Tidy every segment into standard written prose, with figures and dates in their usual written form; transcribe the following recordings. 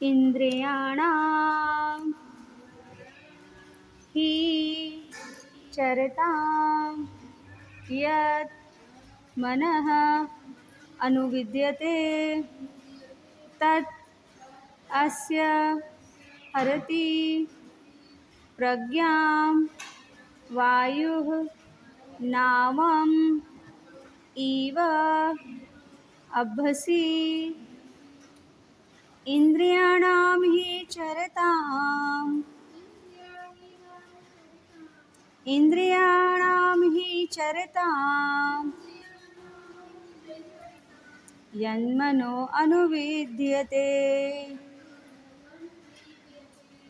इन्द्रियाणां हि चरतां यत् मनः अनुविद्यते तत् अस्य हरति प्रज्ञां वायुः नावम् इव अभ्यसि। इन्द्रियाणां हि चरतां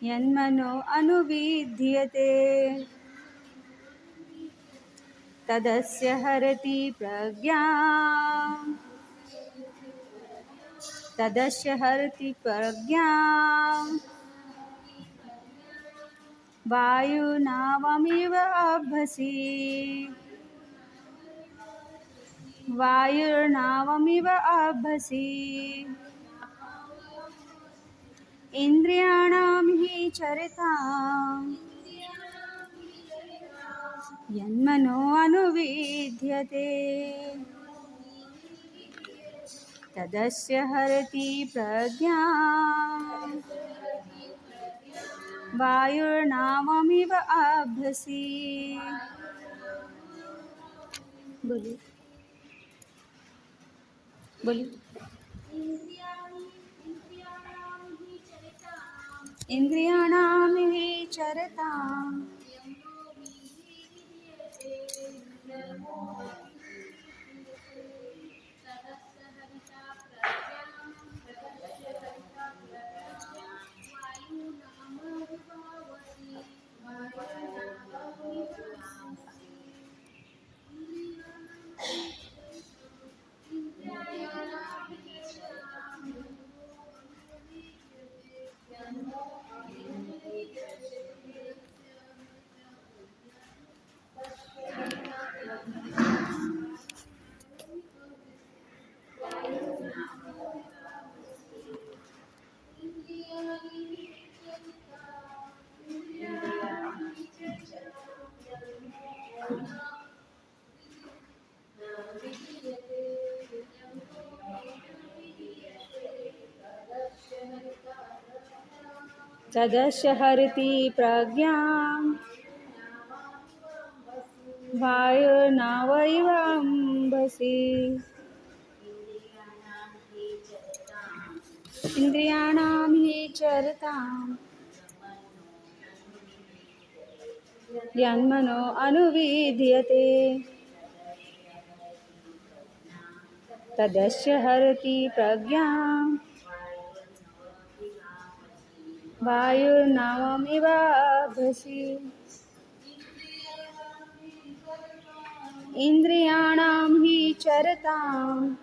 यन्मनो अनुविद्यते तदस्य हरति प्रज्ञां वायुर्नावमिव अभ्यसि। इन्द्रियाणां हि चरतां यन्मनो अनुविद्यते तदस्य हरति प्रज्ञां वायुर्नावमिव अभ्यसि। बोलिए इंद्रियाणां हि चरतां तदस्य हरति प्रज्ञां वायुर्नावमिव अभ्यसि। इन्द्रियाणां हि चरतां यन्मनो अनुविद्यते तदस्य हरति प्रज्ञां वायुर्नावमिव अभ्यसि। इन्द्रियाणां हि चरतां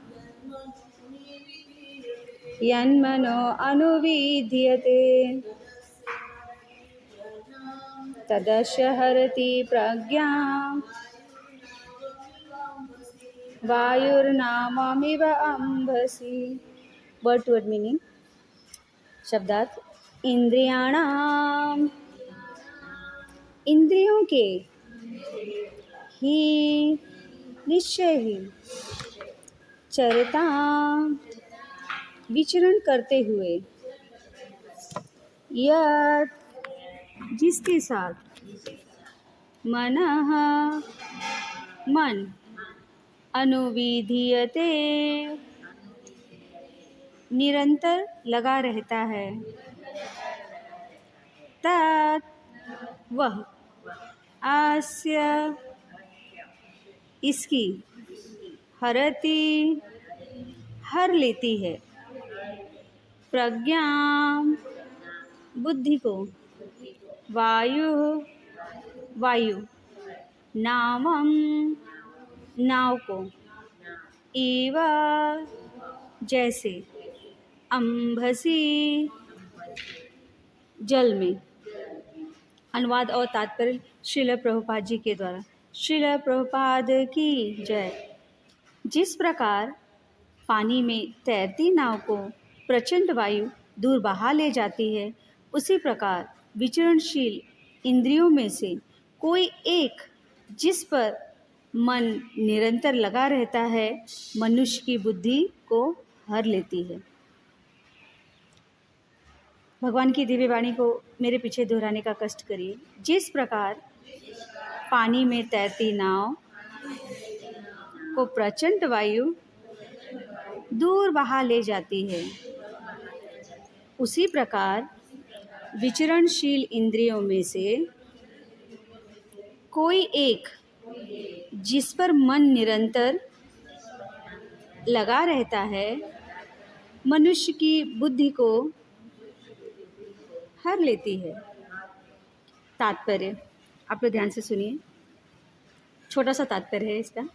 यन्मनो अनुविद्यते तदस्य हरति प्रज्ञां वायुर्नावमिव अभ्यसि। Word to word meaning. शब्दार्थ इंद्रियाणाम इंद्रियों के ही निश्चय ही चरता विचरण करते हुए यत् जिसके साथ मनः मन अनुविधीयते निरंतर लगा रहता है तत् वह आस्य इसकी हरति हर लेती है प्रज्ञा बुद्धि को वायु नावम नाव को एव जैसे अम्भसी जल में। अनुवाद और तात्पर्य श्रील प्रभुपाद जी के द्वारा। श्रील प्रभुपाद की जय। जिस प्रकार पानी में तैरती नाव को प्रचंड वायु दूर बहा ले जाती है, उसी प्रकार विचरणशील इंद्रियों में से कोई एक जिस पर मन निरंतर लगा रहता है, मनुष्य की बुद्धि को हर लेती है। भगवान की दिव्य वाणी को मेरे पीछे दोहराने का कष्ट करिए। जिस प्रकार पानी में तैरती नाव को प्रचंड वायु दूर बहा ले जाती है, उसी प्रकार विचरणशील इंद्रियों में से कोई एक जिस पर मन निरंतर लगा रहता है, मनुष्य की बुद्धि को हर लेती है। तात्पर्य आप लोग ध्यान से सुनिए, छोटा सा तात्पर्य है इसका।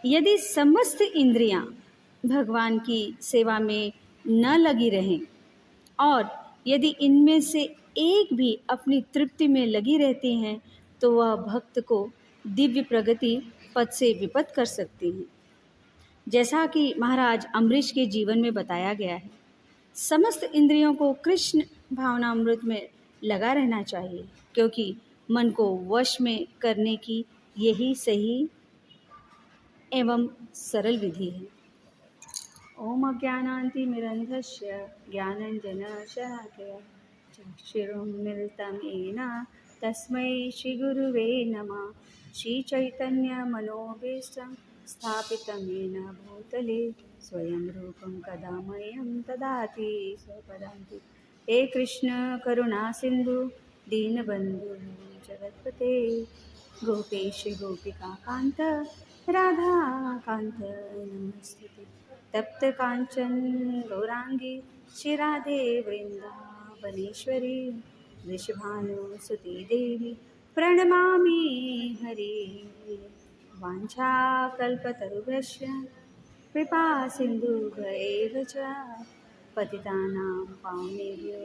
यदि समस्त इंद्रियां भगवान की सेवा में न लगी रहें और यदि इनमें से एक भी अपनी तृप्ति में लगी रहती हैं, तो वह भक्त को दिव्य प्रगति पद से विपद कर सकती हैं। जैसा कि महाराज अम्बरीश के जीवन में बताया गया है, समस्त इंद्रियों को कृष्ण भावनामृत में लगा रहना चाहिए, क्योंकि मन को वश में करने की यही सही एवं सरल विधि है। ओम अज्ञानान्तिमिरन्धस्य ज्ञानञ्जनशलाकया चक्षुरुन्मीलितं येन तस्मै श्रीगुरुवे नमः। श्रीचैतन्यमनोभीष्टं स्थापितं येन भूतले स्वयं रूपं कदा मह्यं ददाति स्वपदान्ति। हे कृष्ण करुणा सिन्धु दीनबन्धु जगत्पते गोपेश गोपिका कान्त राधा कान्त नमस्ते। तप्त कांचन गौरांगी श्रीराधे वृंदावनेश्वरी वृषभानुसुते देवी प्रणमामि हरे। वाञ्छाकल्पतरुभ्यश्च कृपा सिन्धुभ्यैव च पतितानां पावनेभ्यो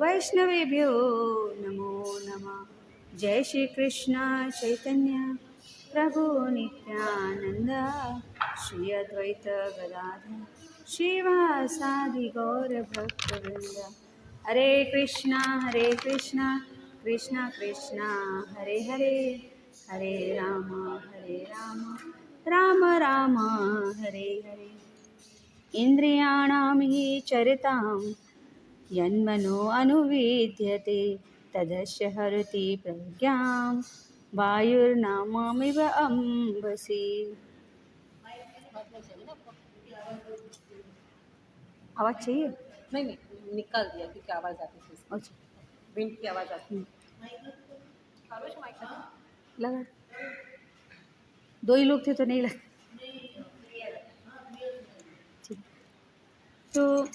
वैष्णवेभ्यो नमो नमः। जय श्री कृष्ण चैतन्य प्रभु नित्यानंद श्री अद्वैत गदाधर श्रीवासादि गौर भक्तवृंद। हरे कृष्णा कृष्ण कृष्ण हरे हरे, हरे राम राम राम हरे हरे। इंद्रियाणां हि चरितां यन्मनो अनुविद्यते तदस्य हरति प्रज्ञां वायुर्नाममिव अम्बसि। आवाज़ चाहिए? नहीं, निकाल दिया क्योंकि आवाज़ आती थी। अच्छा, विंड की आवाज़ आती है। लगा 2 ही लोग थे तो नहीं लगा। ठीक, तो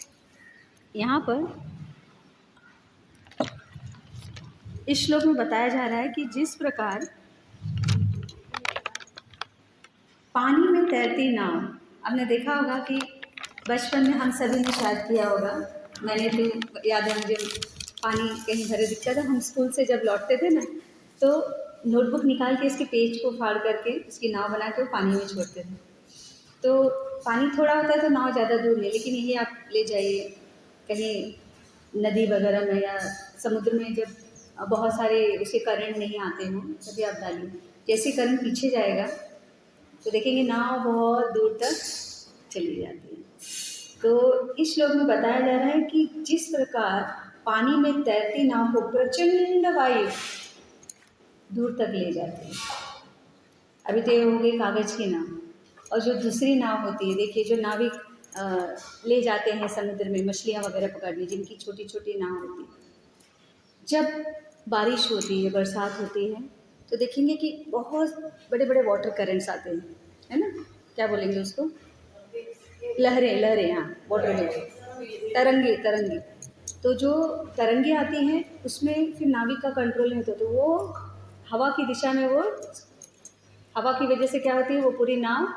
यहाँ पर इस श्लोक में बताया जा रहा है कि जिस प्रकार पानी में तैरती नाव, आपने देखा होगा कि बचपन में हम सभी ने शायद किया होगा, मैंने तो याद है मुझे, पानी कहीं भरे दिखता था, हम स्कूल से जब लौटते थे ना, तो नोटबुक निकाल के इसके पेज को फाड़ करके उसकी नाव बना के वो पानी में छोड़ते थे। तो पानी थोड़ा होता है तो नाव ज़्यादा दूर है, लेकिन यही आप ले जाइए कहीं नदी वगैरह में या समुद्र में, जब बहुत सारे उसके करंट नहीं आते हों तभी आप डालिए, जैसे करंट पीछे जाएगा तो देखेंगे नाव बहुत दूर तक चली जाती है। तो इस श्लोक में बताया जा रहा है कि जिस प्रकार पानी में तैरती नाव को प्रचंड वायु दूर तक ले जाती है। अभी तो ये हो गई कागज़ की नाव, और जो दूसरी नाव होती है, देखिए जो नाविक ले जाते हैं समुद्र में मछलियाँ वगैरह पकड़ने, जिनकी छोटी छोटी नाव होती है, जब बारिश होती है, बरसात होती है, तो देखेंगे कि बहुत बड़े बड़े वाटर करंट्स आते हैं, है ना, क्या बोलेंगे उसको, लहरें, हाँ, वाटर वेव, तरंगे। तो जो तरंगे आती हैं उसमें फिर नाविक का कंट्रोल नहीं होता, तो वो हवा की दिशा में, वो हवा की वजह से क्या होती है, वो पूरी नाव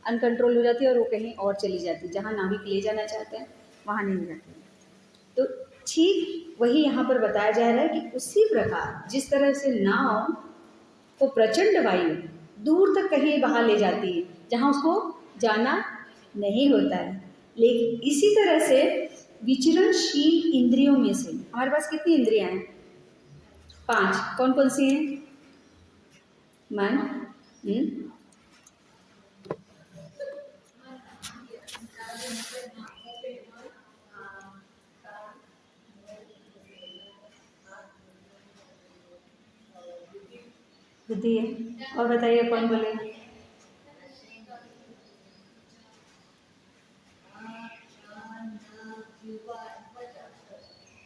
अनकंट्रोल हो जाती है और वो कहीं और चली जाती है, जहाँ नाविक ले जाना चाहते हैं वहाँ नहीं जाती। तो ठीक वही यहाँ पर बताया जा रहा है कि उसी प्रकार जिस तरह से नाव को प्रचंड वायु दूर तक कहीं बहा ले जाती है जहाँ उसको जाना नहीं होता है, लेकिन इसी तरह से विचरणशील इंद्रियों में से हमारे पास कितनी इंद्रियां हैं? 5। कौन कौन सी हैं? मन, बुद्धि है। और बताइए कौन बोले?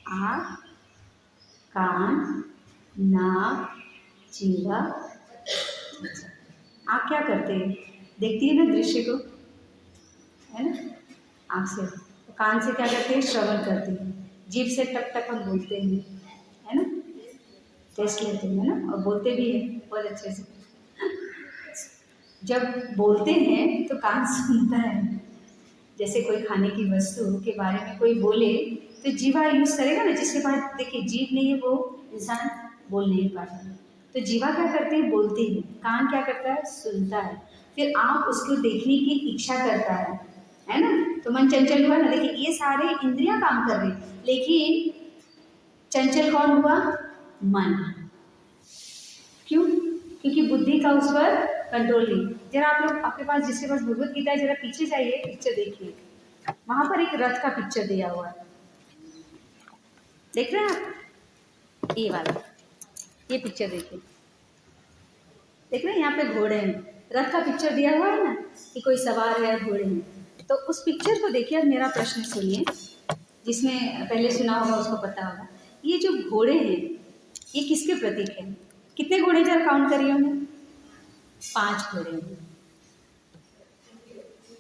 आँख, कान, नाक, जीवा। आँख क्या करते हैं? देखती है ना दृश्य को, है ना, आँख से। कान से क्या करते हैं? श्रवण करते हैं। जीभ से टक टक हम बोलते हैं, है ना, टेस्ट लेते हैं, है ना, और बोलते भी हैं बहुत अच्छे से। जब बोलते हैं तो कान सुनता है। जैसे कोई खाने की वस्तु के बारे में कोई बोले तो जीवा यूज़ करेगा ना, जिसके पास देखिए जीभ नहीं है वो इंसान बोल नहीं पाता। तो जीवा क्या करते हैं? बोलते हैं। कान क्या करता है? सुनता है। फिर आँख उसको देखने की इच्छा करता है ना। तो मन चंचल हुआ ना, देखिए ये सारे इंद्रियां काम कर रही, लेकिन चंचल कौन हुआ? मन। क्यों? क्योंकि बुद्धि का उस पर कंट्रोल नहीं। जरा आप लोग, आपके पास जिसके पास भगवत गीता है, जरा पीछे जाइए, पिक्चर देखिए। वहां पर एक रथ का पिक्चर दिया हुआ है, देख रहे हैं आप? ये वाला, ये पिक्चर देखिए, देख रहे हैं? यहाँ पे घोड़े हैं, रथ का पिक्चर दिया हुआ है ना, कि कोई सवार है, घोड़े हैं। तो उस पिक्चर को देखिए। अब मेरा प्रश्न सुनिए, जिसने पहले सुना होगा उसको पता होगा। ये जो घोड़े हैं ये किसके प्रतीक हैं? कितने घोड़े जरा काउंट करिए उन्हें? 5 घोड़े हैं।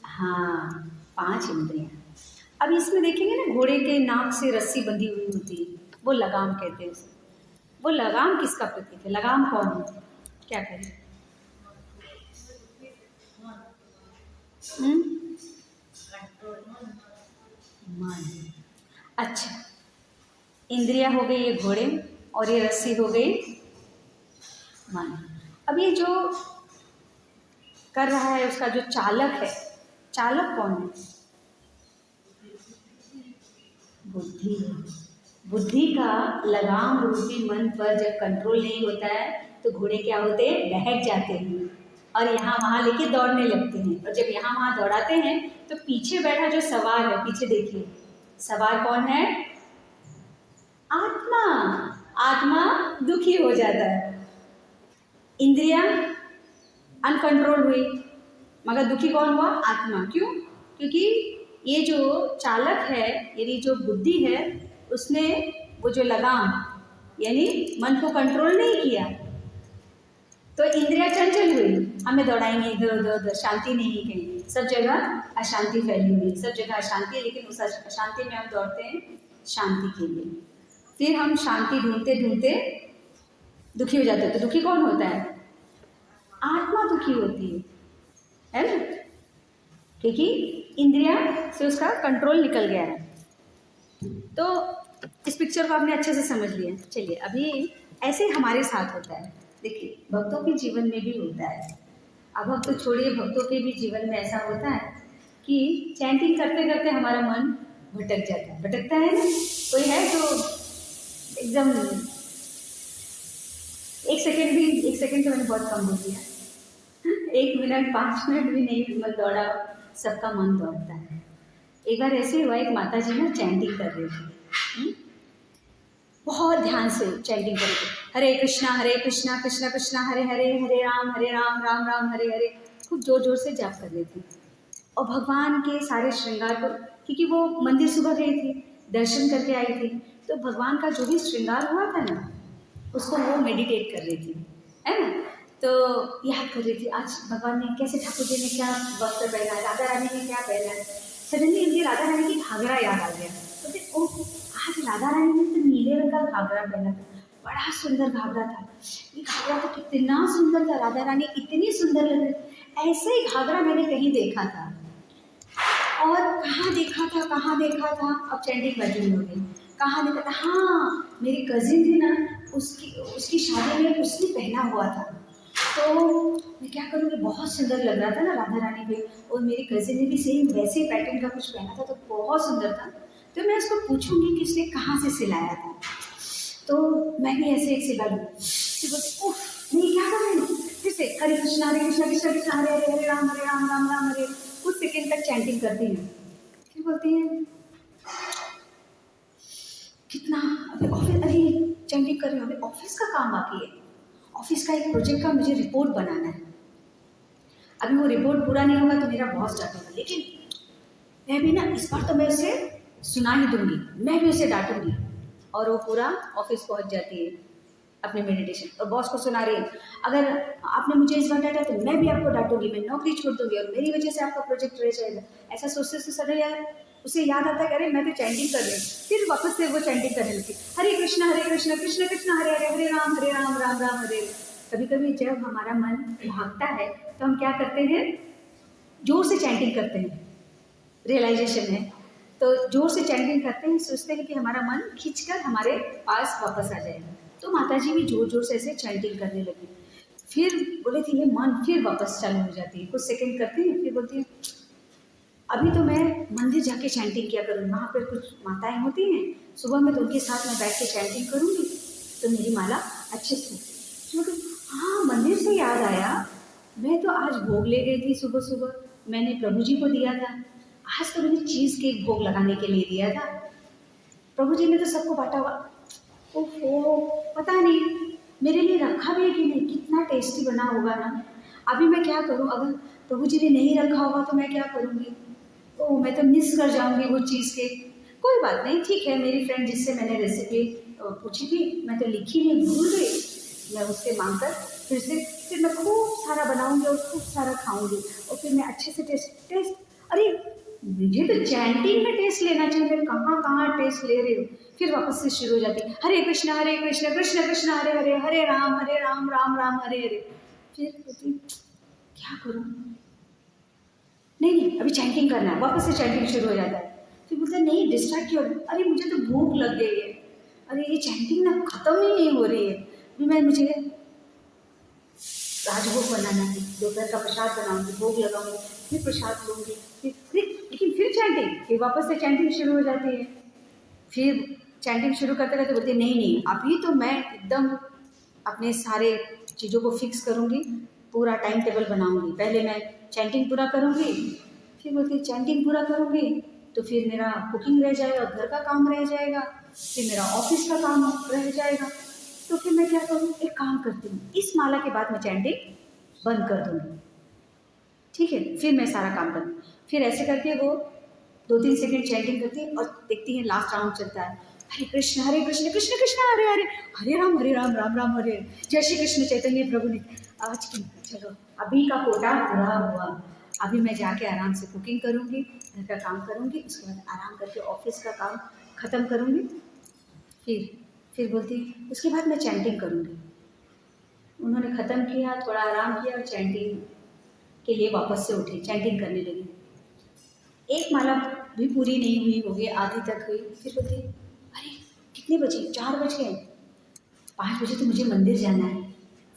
हाँ, 5 इंद्रियां। अब इसमें देखेंगे ना, घोड़े के नाक से रस्सी बंधी हुई होती है, वो लगाम कहते हैं उसे। वो लगाम किसका प्रतीक है? लगाम कौन है? क्या करें? मन। अच्छा, इंद्रियां हो गई ये घोड़े, और ये रस्सी हो गई मन। अब ये जो कर रहा है उसका जो चालक है, चालक कौन है? बुद्धि। बुद्धि का लगाम रूपी मन पर जब कंट्रोल नहीं होता है तो घोड़े क्या होते हैं? बहक जाते हैं और यहाँ वहाँ लेके दौड़ने लगते हैं। और जब यहाँ वहाँ दौड़ाते हैं तो पीछे बैठा जो सवार है, पीछे देखिए, सवार कौन है? आत्मा। आत्मा दुखी हो जाता है। इंद्रियां अनकंट्रोल हुई, मगर दुखी कौन हुआ? आत्मा। क्यों? क्योंकि ये जो चालक है, यानी जो बुद्धि है, उसने वो जो लगाम यानी मन को कंट्रोल नहीं किया, तो इंद्रियां चंचल हुई, हमें दौड़ाएंगे इधर उधर उधर, शांति नहीं कहीं, सब जगह अशांति फैली हुई, सब जगह अशांति है। लेकिन उस अशांति में हम दौड़ते हैं शांति के लिए। फिर हम शांति ढूंढते ढूंढते दुखी हो जाते हैं। तो दुखी कौन होता है? आत्मा दुखी होती है ना, क्योंकि इंद्रिया से उसका कंट्रोल निकल गया है। तो इस पिक्चर को आपने अच्छे से समझ लिया। चलिए, अभी ऐसे हमारे साथ होता है। देखिए, भक्तों के जीवन में भी होता है। अब भक्त तो छोड़िए, भक्तों के भी जीवन में ऐसा होता है कि चैंटिंग करते करते हमारा मन भटक जाता है। भटकता है ना? कोई है जो एकदम 1 सेकेंड तो मैंने बहुत कम हो दिया, 1 मिनट 5 मिनट भी नहीं मन दौड़ा, सबका मन दौड़ता है। एक बार ऐसे हुआ, एक माता जी ना चैंटिंग कर रही थी, बहुत ध्यान से चैंटिंग कर रही थी, हरे कृष्णा कृष्णा कृष्णा हरे हरे, हरे राम राम राम हरे हरे, खूब जोर जोर से जाप कर रही थी। और भगवान के सारे श्रृंगार को, क्योंकि वो मंदिर सुबह गई थी, दर्शन करके आई थी, तो भगवान का जो भी श्रृंगार हुआ था ना, उसको वो मेडिटेट कर रही थी, है ना। तो याद कर रही थी आज भगवान ने कैसे, ठाकुर जी ने क्या वस्त्र पहना है, राधा रानी ने क्या पहना है। सडनली मुझे राधा रानी की घाघरा याद आ गया। तो फिर ओह, आज राधा रानी ने तो नीले रंग का घाघरा पहना था, बड़ा सुंदर घाघरा था। ये घाघरा तो कितना सुंदर था, राधा रानी इतनी सुंदर लग रही। ऐसे ही घाघरा मैंने कहीं देखा था, और कहाँ देखा था, अब चैंटिंग कंटिन्यू हो गई। कहाँ देखा था? हाँ, मेरी कजिन थी ना, उसकी शादी में उसने पहना हुआ था। तो मैं क्या करूँगी, बहुत सुंदर लग रहा था ना राधा रानी पे, और मेरी कजिन ने भी सेम वैसे पैटर्न का कुछ पहना था, तो बहुत सुंदर था। तो मैं उसको पूछूंगी कि उसने कहाँ से सिलाया था। तो मैं भी ऐसे एक सिला लूँ, फिर बोलती ओह नहीं क्या कर रही हूँ, फिर से हरे कृष्णा कृष्ण कृष्ण हरे हरे हरे राम राम राम हरे, कुछ सेकेंड तक चैंटिंग करती हैं। फिर बोलती है कितना, अभी ऑफिस, अरे चैंटिंग कर रही हूँ, अभी ऑफिस का काम बाकी है, ऑफिस का एक प्रोजेक्ट का मुझे रिपोर्ट बनाना है, अभी वो रिपोर्ट पूरा नहीं होगा तो मेरा बॉस डांटेगा, लेकिन मैं भी ना इस बार तो मैं उसे सुना ही दूंगी, मैं भी उसे डांटूंगी। और वो पूरा ऑफिस पहुंच जाती है अपने मेडिटेशन, और बॉस को सुना रही है अगर आपने मुझे इस बार डांटा तो मैं भी आपको डांटूंगी, मैं नौकरी छोड़ दूंगी और मेरी वजह से आपका प्रोजेक्ट रह जाएगा। ऐसा सोचते से सडन यार उसे याद आता है कि अरे मैं तो चैंटिंग कर रही हूँ, फिर वापस से वो चैंटिंग करने लगती, हरे कृष्ण कृष्ण कृष्ण हरे हरे हरे राम राम हरे। कभी कभी जब हमारा मन भागता है तो हम क्या करते हैं, जोर से चैंटिंग करते हैं, रियलाइजेशन है तो जोर से चैंटिंग करते हैं, सोचते हैं कि हमारा मन खींचकर हमारे पास वापस आ जाएगा। तो माता जी भी जोर जोर से ऐसे चैंटिंग करने लगी, फिर बोले थे ये मन फिर वापस चालू हो जाती है, कुछ सेकंड करती है, फिर बोलती है अभी तो मैं मंदिर जाके चैंटिंग किया करूँगी, वहाँ पर कुछ माताएं होती हैं, सुबह में तो उनके साथ में बैठ के चैंटिंग करूँगी तो मेरी माला अच्छे से। मतलब हाँ, मंदिर से याद आया, मैं तो आज भोग ले गई थी सुबह सुबह, मैंने प्रभु जी को दिया था, आज तो मैंने चीज़ केक भोग लगाने के लिए दिया था, प्रभु जी ने तो सबको बांटा हुआ, ओहो पता नहीं मेरे लिए रखा भी है कि नहीं, कितना टेस्टी बना होगा ना। अभी मैं क्या करूं, अगर प्रभु जी ने नहीं रखा होगा तो मैं क्या करूंगी, ओह मैं तो मिस कर जाऊंगी वो चीज़ के। कोई बात नहीं, ठीक है, मेरी फ्रेंड जिससे मैंने रेसिपी पूछी थी मैं तो लिखी नहीं, भूल गई, मैं उससे मांग कर फिर मैं खूब सारा बनाऊंगी और खूब सारा खाऊंगी और फिर मैं अच्छे से टेस्ट टेस्ट अरे मुझे तो चैंटिंग में टेस्ट लेना चाहिए, मैं कहाँ कहाँ टेस्ट ले रही हूँ। फिर वापस से शुरू हो जाती है, हरे कृष्ण कृष्ण कृष्ण हरे हरे हरे राम राम हरे हरे। फिर बोलती क्या करूँ, नहीं नहीं अभी चैंटिंग करना है, वापस से चैंटिंग शुरू हो जाता है। फिर बोलते नहीं डिस्ट्रैक्ट क्यों, अरे मुझे तो भूख लग गई है, अरे ये चैंटिंग ना खत्म ही नहीं हो रही है, अभी मुझे राजभोग बनाना है, दोपहर का प्रसाद बनाऊंगी, भोग लगाऊंगी, फिर प्रसाद लूंगी, फिर लेकिन फिर चैंटिंग, फिर वापस से चैंटिंग शुरू हो जाती है। फिर चैंटिंग शुरू करते रहते बोलते नहीं नहीं अभी तो मैं एकदम अपने सारे चीज़ों को फिक्स करूँगी, पूरा टाइम टेबल बनाऊँगी, पहले मैं चैंटिंग पूरा करूँगी, फिर बोलती चैंटिंग पूरा करूँगी तो फिर मेरा कुकिंग रह जाएगा, घर का काम रह जाएगा, फिर मेरा ऑफिस का काम रह जाएगा, तो फिर मैं क्या करूँ, एक काम करती हूँ, इस माला के बाद मैं चैंटिंग बंद कर दूँगी, ठीक है, फिर मैं सारा काम करूँ। फिर ऐसे करके वो 2-3 सेकंड चैंटिंग करती है और देखती है लास्ट राउंड चलता है, हरे कृष्ण कृष्ण कृष्ण हरे हरे हरे राम राम हरे हरे। जय श्री कृष्ण चैतन्य प्रभु ने आज की, चलो अभी का कोटा पूरा हुआ, अभी मैं जाके आराम से कुकिंग करूँगी, घर का काम करूँगी, उसके बाद आराम करके ऑफिस का काम ख़त्म करूँगी। फिर बोलती उसके बाद मैं चैंटिंग करूँगी। उन्होंने ख़त्म किया, थोड़ा आराम किया और चैंटिंग के लिए वापस से उठी, चैंटिंग करने लगी। एक माला भी पूरी नहीं हुई होगी, आधी तक हुई, फिर बोलती अरे कितने बजे, 4 बज गए, 5 बजे तो मुझे मंदिर जाना है,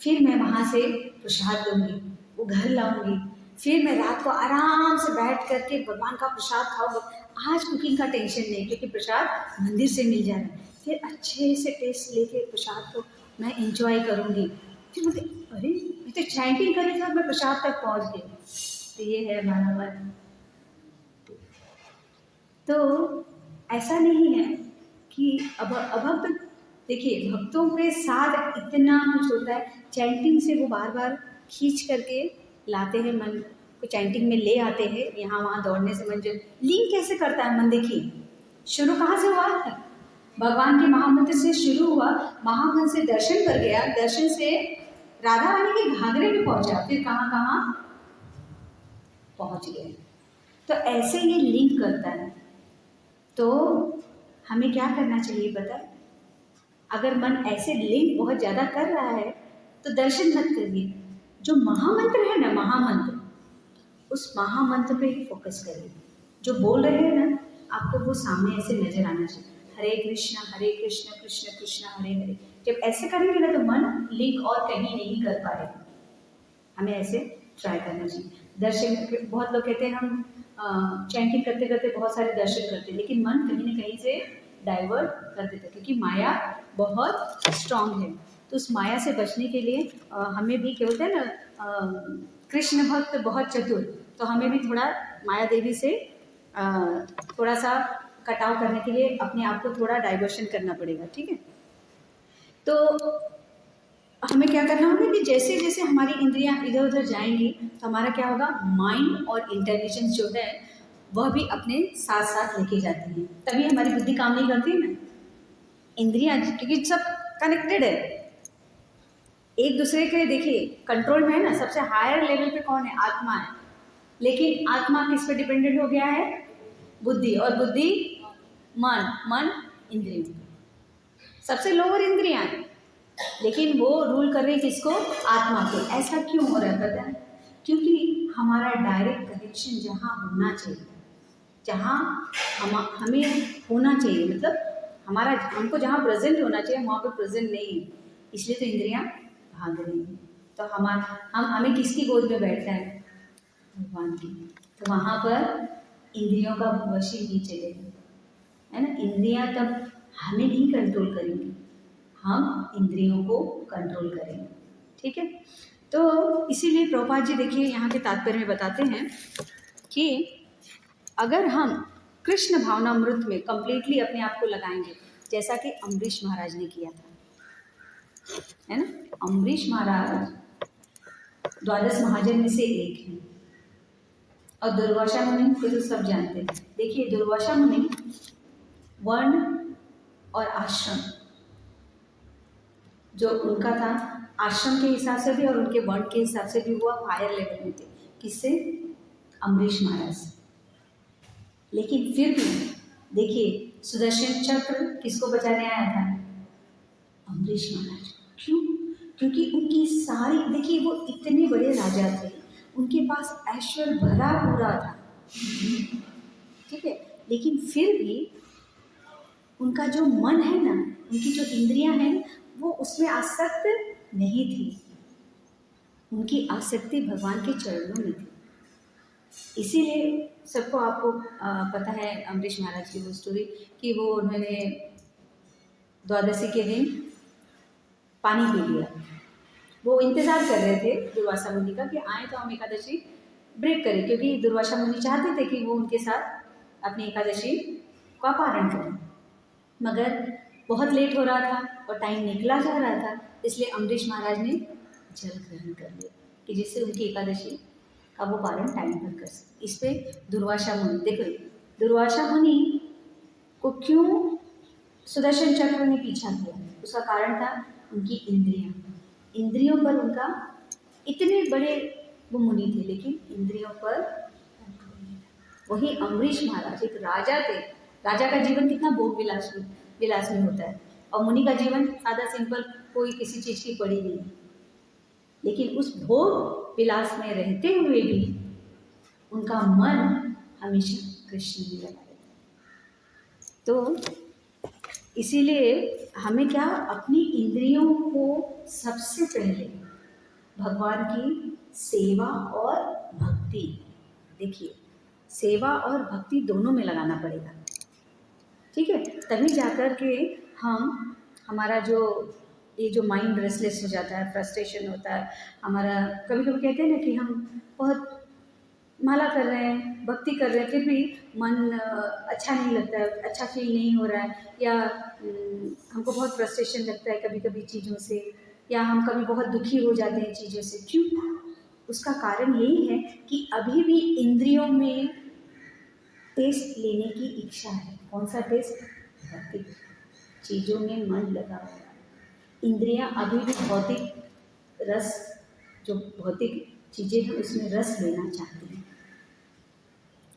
फिर मैं वहाँ से प्रसाद लूँगी, वो घर लाऊँगी, फिर मैं रात को आराम से बैठ करके भगवान का प्रसाद खाऊँगी। आज कुकिंग का टेंशन नहीं क्योंकि प्रसाद मंदिर से मिल जा रहा है, फिर अच्छे से टेस्ट लेके प्रसाद को मैं इंजॉय करूँगी। फिर बोलते अरे मैं तो चैंटिंग कर रही थी और मैं प्रसाद तक पहुँच गई। तो ये है हमारा मन। तो ऐसा नहीं है कि अब तो देखिए भक्तों के साथ इतना कुछ होता है, चैंटिंग से वो बार बार खींच करके लाते हैं, मन को चैंटिंग में ले आते हैं, यहाँ वहाँ दौड़ने से मन जो लिंक कैसे करता है मन, देखिए शुरू कहाँ से हुआ, भगवान के महामंत्र से शुरू हुआ, महामंत्र से दर्शन कर गया, दर्शन से राधा रानी के घाघरे में पहुंचा, फिर कहाँ कहाँ पहुंच गए। तो ऐसे ये लिंक करता है। तो हमें क्या करना चाहिए पता है, अगर मन ऐसे लिंक बहुत ज़्यादा कर रहा है तो दर्शन मत करिए, जो महामंत्र है ना, महामंत्र, उस महामंत्र पे ही फोकस करिए, जो बोल रहे हैं ना आपको वो सामने ऐसे नजर आना चाहिए, हरे कृष्ण कृष्ण कृष्ण हरे हरे। जब ऐसे करेंगे ना तो मन लिंक और कहीं नहीं कर पाएगा, हमें ऐसे ट्राई करना चाहिए। दर्शन बहुत लोग कहते हैं हम चैंटिंग करते करते बहुत सारे दर्शन करते, लेकिन मन कहीं न कहीं से डाइवर्ट कर देता है, क्योंकि माया बहुत स्ट्रांग है। तो उस माया से बचने के लिए हमें भी क्या बोलते हैं ना, कृष्ण भक्त बहुत चतुर, तो हमें भी थोड़ा माया देवी से थोड़ा सा कटाव करने के लिए अपने आप को थोड़ा डाइवर्शन करना पड़ेगा, ठीक है। तो हमें क्या करना होगा कि जैसे जैसे हमारी इंद्रियां इधर उधर जाएंगी तो हमारा क्या होगा, माइंड और इंटेलिजेंस जो है वह भी अपने साथ साथ लेके जाती है, तभी हमारी बुद्धि काम नहीं करती है ना। इंद्रियां क्योंकि सब कनेक्टेड है एक दूसरे के, देखिए कंट्रोल में है ना। सबसे हायर लेवल पे कौन है, आत्मा है, लेकिन आत्मा किस पे डिपेंडेंट हो गया है, बुद्धि, और बुद्धि मन, मन इंद्रियों, सबसे लोअर इंद्रियां हैं, लेकिन वो रूल कर रही है किसको, आत्मा को। ऐसा क्यों हो रहा है पता है, क्योंकि हमारा डायरेक्ट कनेक्शन जहाँ होना चाहिए, जहाँ हमें होना चाहिए, मतलब हमारा हमको जहाँ प्रेजेंट होना चाहिए वहाँ पर प्रेजेंट नहीं है, इसलिए तो इंद्रियां भाग रही हैं। तो हमें किसकी गोद में बैठना है, भगवान की, तो वहाँ पर इंद्रियों का वशी नहीं चलेगा, है ना। इंद्रियां तब हमें नहीं कंट्रोल करेंगी, हम इंद्रियों को कंट्रोल करेंगे, ठीक है। तो इसीलिए प्रभुपाद जी देखिए यहाँ के तात्पर्य में बताते हैं कि अगर हम कृष्ण भावनामृत में कंप्लीटली अपने आप को लगाएंगे, जैसा कि अम्बरीश महाराज ने किया था, है ना। अम्बरीश महाराज द्वादश महाजन में से एक हैं, और दुर्वासा मुनि को तो सब जानते हैं। देखिए दुर्वासा मुनि वर्ण और आश्रम जो उनका था, आश्रम के हिसाब से भी और उनके वर्ण के हिसाब से भी हुआ हायर लेवल में थे, किससे, अम्बरीश महाराज से। लेकिन फिर भी देखिए सुदर्शन चक्र किसको बचाने आया था, अम्बरीश महाराज। क्यों, क्योंकि उनकी सारी, देखिए वो इतने बड़े राजा थे, उनके पास ऐश्वर्य भरा पूरा था, ठीक है, लेकिन फिर भी उनका जो मन है ना, उनकी जो इंद्रियां हैं वो उसमें आसक्त नहीं थी, उनकी आसक्ति भगवान के चरणों में थी। इसीलिए सबको आपको पता है अम्बरीश महाराज की वो स्टोरी, कि वो उन्होंने द्वादशी के दिन पानी पी लिया। वो इंतज़ार कर रहे थे दुर्वासा मुनि का कि आए तो हम एकादशी ब्रेक करें, क्योंकि दुर्वासा मुनि चाहते थे कि वो उनके साथ अपनी एकादशी का पारण करें, मगर बहुत लेट हो रहा था और टाइम निकला जा रहा था, इसलिए अम्बरीश महाराज ने जल ग्रहण कर लिया कि जिससे उनकी एकादशी का वो पारण टाइम पर कर सके। इस पे दुर्वासा मुनि, देखो दुर्वासा मुनि को क्यों सुदर्शन चक्र ने पीछा किया, उसका कारण था उनकी इंद्रियां, इंद्रियों पर उनका, इतने बड़े वो मुनि थे लेकिन इंद्रियों पर। वही अम्बरीश महाराज एक राजा थे, राजा का जीवन कितना भोग विलास में होता है, और मुनि का जीवन सादा सिंपल, कोई किसी चीज़ की पड़ी नहीं, लेकिन उस भोग विलास में रहते हुए भी उनका मन हमेशा कृष्ण में लगा रहता। तो इसीलिए हमें क्या, अपनी इंद्रियों को सबसे पहले भगवान की सेवा और भक्ति, देखिए सेवा और भक्ति दोनों में लगाना पड़ेगा, ठीक है, तभी जाकर के हमारा जो ये जो माइंड रेस्टलेस हो जाता है, फ्रस्ट्रेशन होता है हमारा, कभी कभी कहते हैं ना कि हम बहुत माला कर रहे हैं, भक्ति कर रहे हैं, फिर भी मन अच्छा नहीं लगता है, अच्छा फील नहीं हो रहा है, या हमको बहुत फ्रस्ट्रेशन लगता है कभी कभी चीज़ों से, या हम कभी बहुत दुखी हो जाते हैं चीज़ों से। क्यों, उसका कारण यही है कि अभी भी इंद्रियों में टेस्ट लेने की इच्छा है। कौन सा टेस्ट, भौतिक चीज़ों में मन लगा हुआ है, इंद्रियां अभी भी भौतिक रस, जो भौतिक चीज़ें हैं उसमें रस लेना चाहती हैं,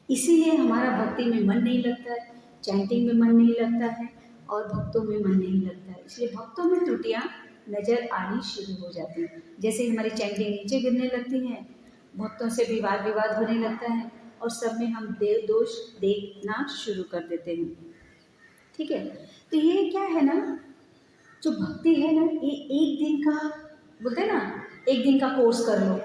इसीलिए हमारा भक्ति में मन नहीं लगता है, चैंटिंग में मन नहीं लगता है, और भक्तों में मन नहीं लगता है। इसलिए भक्तों में त्रुटियां नज़र आनी शुरू हो जाती हैं, जैसे हमारी चैंटिंग नीचे गिरने लगती है, भक्तों से भी वाद विवाद होने लगता है, और सब में हम देव दोष देखना शुरू कर देते हैं, ठीक है। तो ये क्या है ना, जो भक्ति है ना, ये एक दिन का, बोलते हैं ना एक दिन का कोर्स कर लो,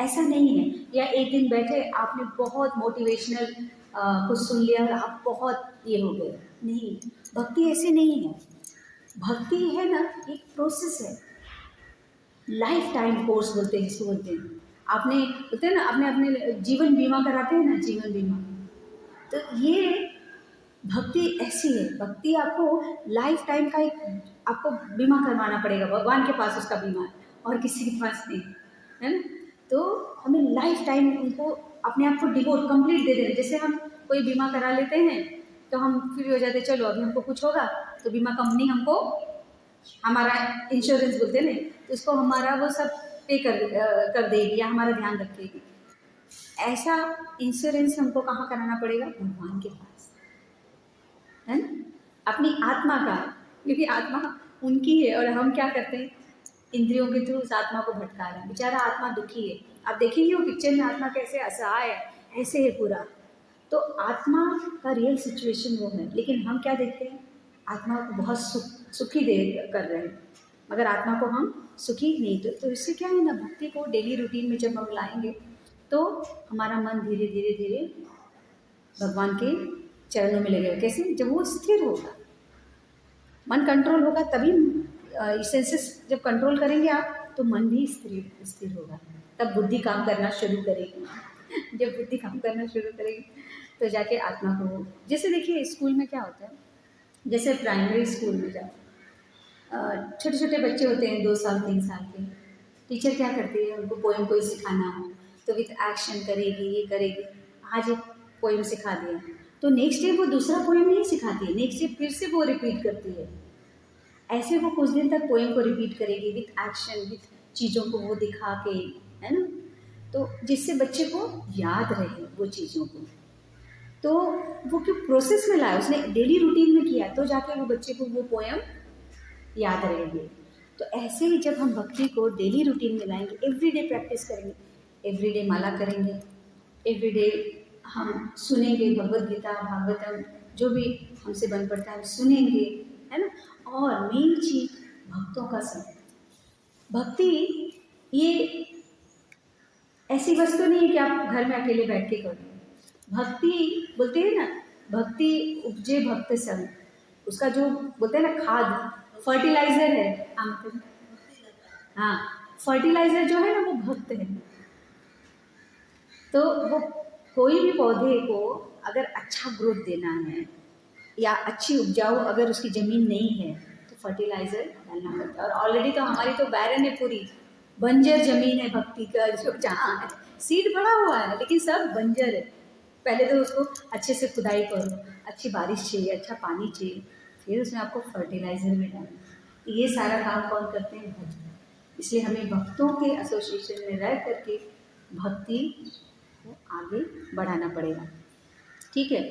ऐसा नहीं है, या एक दिन बैठे आपने बहुत मोटिवेशनल कुछ सुन लिया और आप बहुत ये हो गए। नहीं, भक्ति ऐसे नहीं है। भक्ति है ना, एक प्रोसेस है, लाइफ टाइम कोर्स बोलते हैं जिसको बोलते हैं। आपने बोलते हैं ना, आपने अपने जीवन बीमा कराते हैं ना, जीवन बीमा, तो ये भक्ति ऐसी है। भक्ति आपको लाइफ टाइम का एक आपको बीमा करवाना पड़ेगा, भगवान के पास उसका बीमा है और किसी के पास नहीं, है ना। तो हमें लाइफ टाइम उनको अपने आप को डिवोट कंप्लीट दे देना। जैसे हम कोई बीमा करा लेते हैं तो हम फ्री हो जाते हैं, चलो अभी हमको कुछ होगा तो बीमा कंपनी हमको हमारा इंश्योरेंस बोलते हैं ना, तो उसको हमारा वो सब पे कर देगी या हमारा ध्यान रखेगी। ऐसा इंश्योरेंस हमको कहाँ कराना पड़ेगा? भगवान के पास, है ना, अपनी आत्मा का, क्योंकि आत्मा उनकी है और हम क्या करते हैं, इंद्रियों के थ्रू उस आत्मा को भटका रहे हैं। बेचारा आत्मा दुखी है। आप देखेंगे वो पिक्चर में आत्मा कैसे असहाय है, ऐसे है पूरा। तो आत्मा का रियल सिचुएशन वो है, लेकिन हम क्या देखते हैं, आत्मा को बहुत सुखी दे कर रहे हैं, मगर आत्मा को हम सुखी नहीं। तो इससे क्या है ना, भक्ति को डेली रूटीन में जब हम लाएंगे तो हमारा मन धीरे धीरे धीरे भगवान के चरणों में लगेगा। कैसे? जब वो स्थिर होगा, मन कंट्रोल होगा, तभी सेंसेस जब कंट्रोल करेंगे आप तो मन भी स्थिर होगा, तब बुद्धि काम करना शुरू करेगी। जब बुद्धि काम करना शुरू करेगी तो जाके आत्मा को, जैसे देखिए स्कूल में क्या होता है, जैसे प्राइमरी स्कूल में जाओ, छोटे छोटे बच्चे होते हैं 2 साल 3 साल के, टीचर क्या करती है, उनको पोएम कोई सिखाना हो तो विथ एक्शन करेगी, ये करेगी। आज एक पोएम सिखा दिया तो नेक्स्ट डे वो दूसरा पोएम नहीं सिखाती है, नेक्स्ट डे फिर से वो रिपीट करती है। ऐसे वो कुछ दिन तक पोएम को रिपीट करेगी विथ एक्शन, विथ चीज़ों को वो दिखा के, है ना, तो जिससे बच्चे को याद रहे वो चीज़ों को। तो वो क्यों प्रोसेस में लाया, उसने डेली रूटीन में किया तो जाके वो बच्चे को वो पोएम याद रहेगी। तो ऐसे ही जब हम भक्ति को डेली रूटीन में लाएंगे, एवरीडे प्रैक्टिस करेंगे, एवरीडे माला करेंगे, एवरीडे हम सुनेंगे भगवद गीता, भागवतम, जो भी हमसे बन पड़ता है हम सुनेंगे, है ना। और मेन चीज भक्तों का संग। भक्ति ये ऐसी वस्तु नहीं है कि आप घर में अकेले बैठ के करो। भक्ति बोलते हैं ना, भक्ति उपजे भक्त संग, उसका जो बोलते हैं ना खाद, फर्टिलाइजर है। हाँ, फर्टिलाइजर जो है ना वो भक्त है। तो वो कोई भी पौधे को अगर अच्छा ग्रोथ देना है या अच्छी उपजाऊ अगर उसकी ज़मीन नहीं है तो फर्टिलाइज़र डालना पड़ता है। और ऑलरेडी तो हमारी तो बैरन है, पूरी बंजर ज़मीन है भक्ति का, जो जहाँ है सीड भरा हुआ है लेकिन सब बंजर है। पहले तो उसको अच्छे से खुदाई करो, अच्छी बारिश चाहिए, अच्छा पानी चाहिए, फिर उसमें आपको फर्टिलाइज़र भी डालना। ये सारा काम कौन करते हैं? भक्त। इसलिए हमें भक्तों के एसोसिएशन में रह करके भक्ति को आगे बढ़ाना पड़ेगा। ठीक है,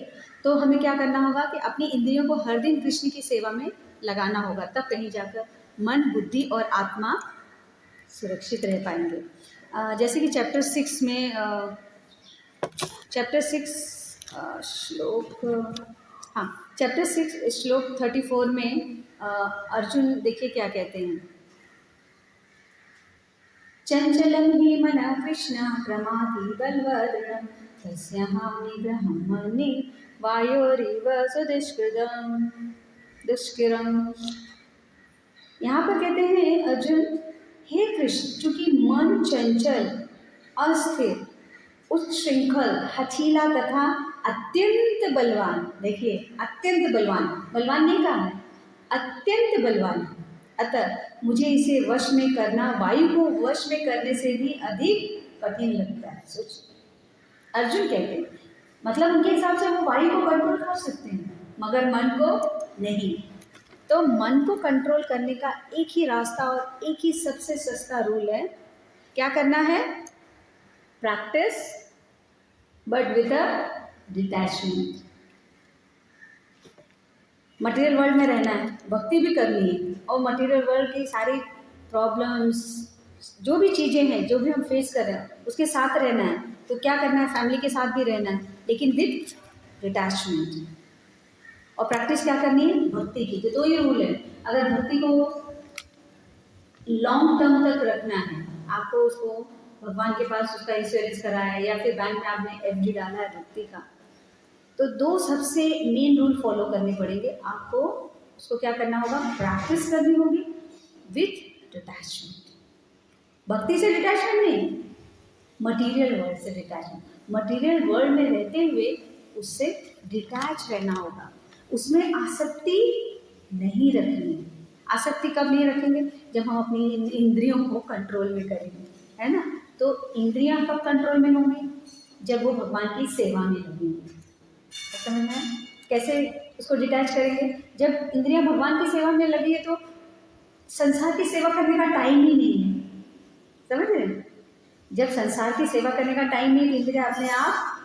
तो हमें क्या करना होगा कि अपनी इंद्रियों को हर दिन कृष्ण की सेवा में लगाना होगा, तब कहीं जाकर मन, बुद्धि और आत्मा सुरक्षित रह पाएंगे। जैसे कि चैप्टर 6 में चैप्टर 6 श्लोक, हाँ, चैप्टर 6 श्लोक 34 में अर्जुन देखिए क्या कहते हैं, चंचलं हि मनः कृष्ण प्रमाथि बलवदृढं तस्याहं निग्रहं मन्ये वायोरिव दुष्कृतम्। यहाँ पर कहते हैं अर्जुन, हे कृष्ण, चूंकि मन चंचल, अस्थिर, उच्छृंखल, हठीला तथा अत्यंत बलवान, देखिए अत्यंत बलवान, बलवान नहीं कहा है, अत्यंत बलवान, अतः मुझे इसे वश में करना वायु को वश में करने से भी अधिक कठिन लगता है। सोचिए, अर्जुन कहते हैं, मतलब उनके हिसाब से वो वायु को कंट्रोल कर सकते हैं मगर मन को नहीं। तो मन को कंट्रोल करने का एक ही रास्ता और एक ही सबसे सस्ता रूल है, क्या करना है? Practice but with a detachment. Material world में रहना है, भक्ति भी करनी है, और मटेरियल वर्ल्ड की सारी प्रॉब्लम्स, जो भी चीज़ें हैं, जो भी हम फेस कर रहे हैं उसके साथ रहना है। तो क्या करना है? फैमिली के साथ भी रहना है, लेकिन विद डिटैचमेंट। और प्रैक्टिस क्या करनी है? भक्ति की। तो ये रूल है, अगर भक्ति को लॉन्ग टर्म तक रखना है, आपको उसको भगवान के पास उसका इंश्योरेंस कराया है, या फिर बैंक में आपने एफडी डाला है भक्ति का, तो दो सबसे मेन रूल फॉलो करने पड़ेंगे आपको। उसको क्या करना होगा, प्रैक्टिस करनी होगी विथ डिटैचमेंट। भक्ति से डिटैचमेंट नहीं, मटेरियल वर्ल्ड से डिटैचमेंट। मटेरियल वर्ल्ड में रहते हुए उससे डिटैच रहना होगा, उसमें आसक्ति नहीं रखनी है। आसक्ति कब नहीं रखेंगे, जब हम अपनी इंद्रियों को कंट्रोल में करेंगे, है ना। तो इंद्रियां कब कंट्रोल में होंगी, जब वो भगवान की सेवा में लगेंगी। समझ में आया? कैसे उसको डिटैच करेंगे, जब इंद्रियां भगवान की सेवा में लगी है तो संसार की सेवा करने का टाइम ही नहीं है। समझ रहे हैं? जब संसार की सेवा करने का टाइम नहीं, तो इंद्रियां अपने आप